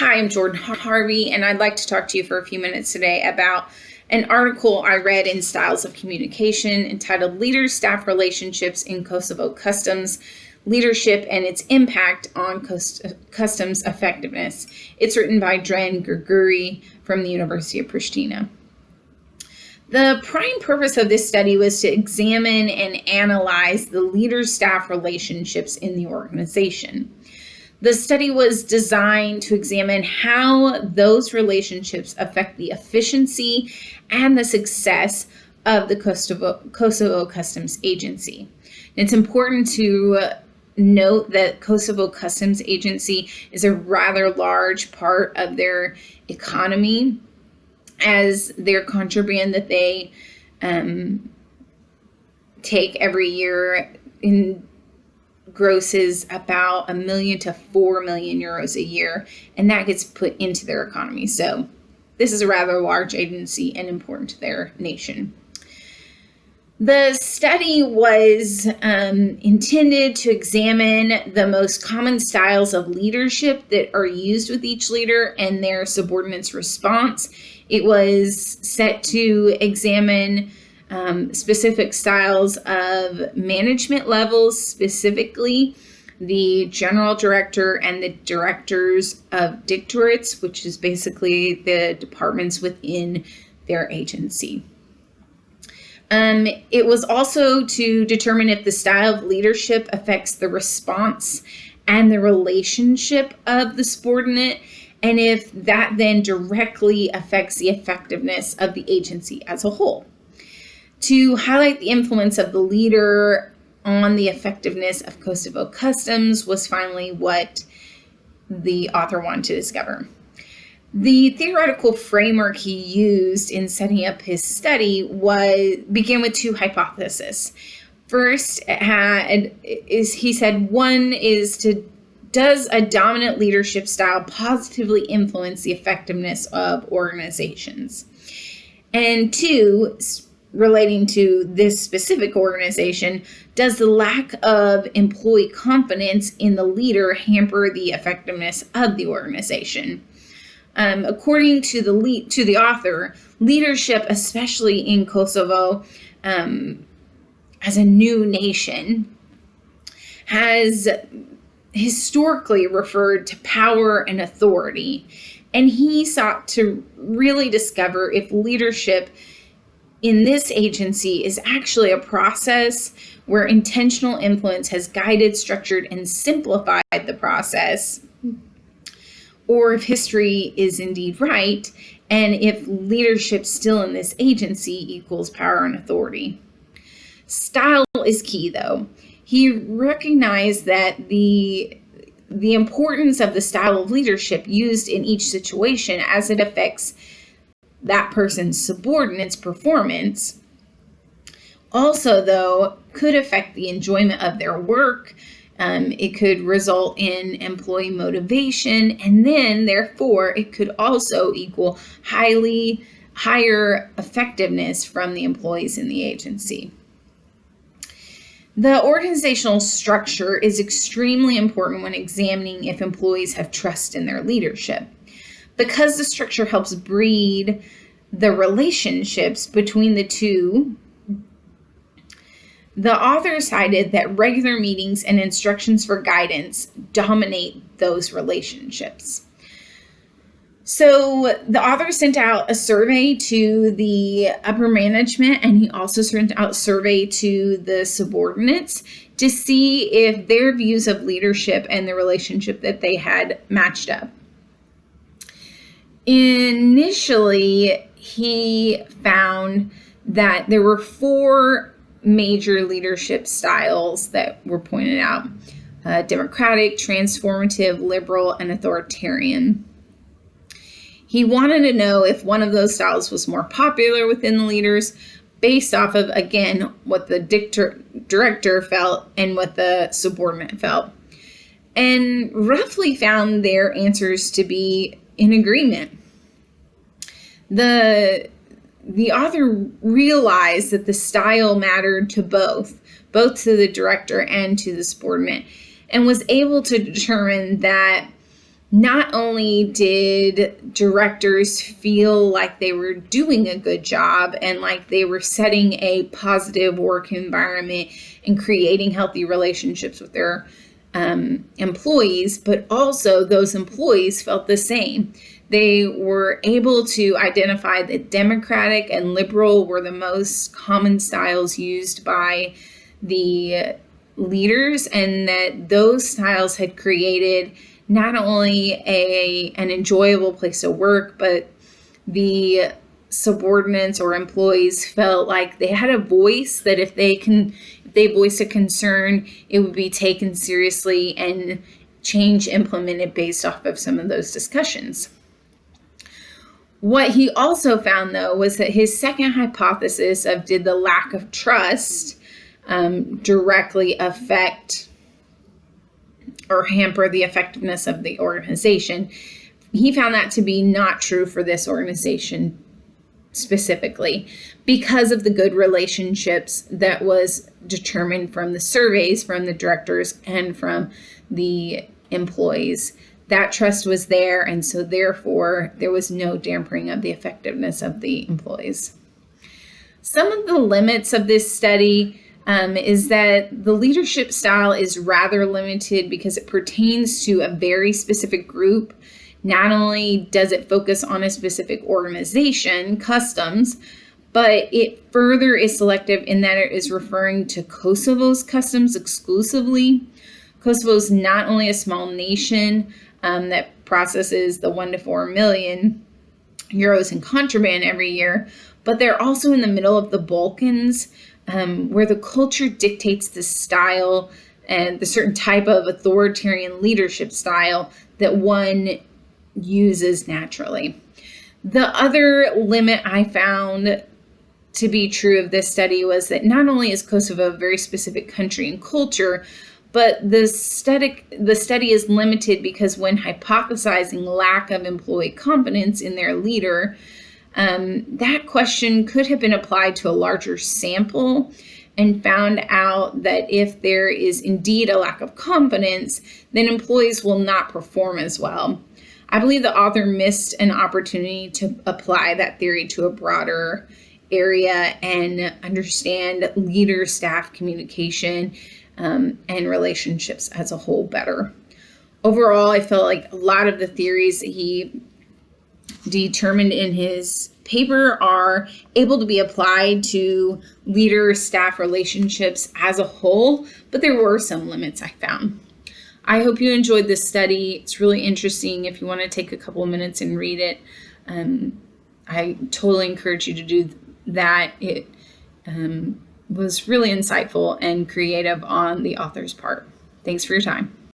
Hi, I'm Jordan Harvey, and I'd like to talk to you for a few minutes today about an article I read in Styles of Communication entitled Leaders Staff Relationships in Kosovo Customs, Leadership and Its Impact on Customs Effectiveness. It's written by Dren Griguri from the University of Pristina. The prime purpose of this study was to examine and analyze the leader-staff relationships in the organization. The study was designed to examine how those relationships affect the efficiency and the success of the Kosovo Customs Agency. It's important to note that Kosovo Customs Agency is a rather large part of their economy, as their contribution that they take every year grosses about $1 million to €4 million a year, and that gets put into their economy. So this is a rather large agency and important to their nation. The study was intended to examine the most common styles of leadership that are used with each leader and their subordinates' response. It was set to examine specific styles of management levels, specifically the general director and the directors of directorates, which is basically the departments within their agency. It was also to determine if the style of leadership affects the response and the relationship of the subordinate, and if that then directly affects the effectiveness of the agency as a whole. To highlight the influence of the leader on the effectiveness of Kosovo Customs was finally what the author wanted to discover. The theoretical framework he used in setting up his study began with two hypotheses. First, he said, one is does a dominant leadership style positively influence the effectiveness of organizations? And two, relating to this specific organization, does the lack of employee confidence in the leader hamper the effectiveness of the organization? According to the author, leadership, especially in Kosovo, as a new nation, has historically referred to power and authority, and he sought to really discover if leadership in this agency is actually a process where intentional influence has guided, structured, and simplified the process, or if history is indeed right, and if leadership still in this agency equals power and authority. Style is key, though. He recognized that the importance of the style of leadership used in each situation as it affects that person's subordinate's performance also, though, could affect the enjoyment of their work. It could result in employee motivation, and then, therefore, it could also equal higher effectiveness from the employees in the agency. The organizational structure is extremely important when examining if employees have trust in their leadership. Because the structure helps breed the relationships between the two, the author cited that regular meetings and instructions for guidance dominate those relationships. So the author sent out a survey to the upper management, and he also sent out a survey to the subordinates to see if their views of leadership and the relationship that they had matched up. Initially, he found that there were 4 major leadership styles that were pointed out: democratic, transformative, liberal, and authoritarian. He wanted to know if one of those styles was more popular within the leaders based off of, again, what the director felt and what the subordinate felt, and roughly found their answers to be in agreement. The author realized that the style mattered to both to the director and to the subordinate, and was able to determine that Not only did directors feel like they were doing a good job and like they were setting a positive work environment and creating healthy relationships with their employees, but also those employees felt the same. They were able to identify that democratic and liberal were the most common styles used by the leaders, and that those styles had created not only an enjoyable place to work, but the subordinates or employees felt like they had a voice, that if they voiced a concern, it would be taken seriously and change implemented based off of some of those discussions. What he also found, though, was that his second hypothesis of did the lack of trust directly affect or hamper the effectiveness of the organization, he found that to be not true for this organization specifically, because of the good relationships that was determined from the surveys from the directors and from the employees. That trust was there, and so therefore there was no dampening of the effectiveness of the employees. Some of the limits of this study is that the leadership style is rather limited because it pertains to a very specific group. Not only does it focus on a specific organization, customs, but it further is selective in that it is referring to Kosovo's customs exclusively. Kosovo is not only a small nation that processes the 1 to 4 million euros in contraband every year, but they're also in the middle of the Balkans, where the culture dictates the style and the certain type of authoritarian leadership style that one uses naturally. The other limit I found to be true of this study was that not only is Kosovo a very specific country and culture, but the study is limited because when hypothesizing lack of employee confidence in their leader, that question could have been applied to a larger sample and found out that if there is indeed a lack of confidence, then employees will not perform as well. I believe the author missed an opportunity to apply that theory to a broader area and understand leader-staff communication and relationships as a whole better. Overall, I felt like a lot of the theories that he determined in his paper are able to be applied to leader-staff relationships as a whole, but there were some limits I found. I hope you enjoyed this study. It's really interesting. If you want to take a couple of minutes and read it, I totally encourage you to do that. It was really insightful and creative on the author's part. Thanks for your time.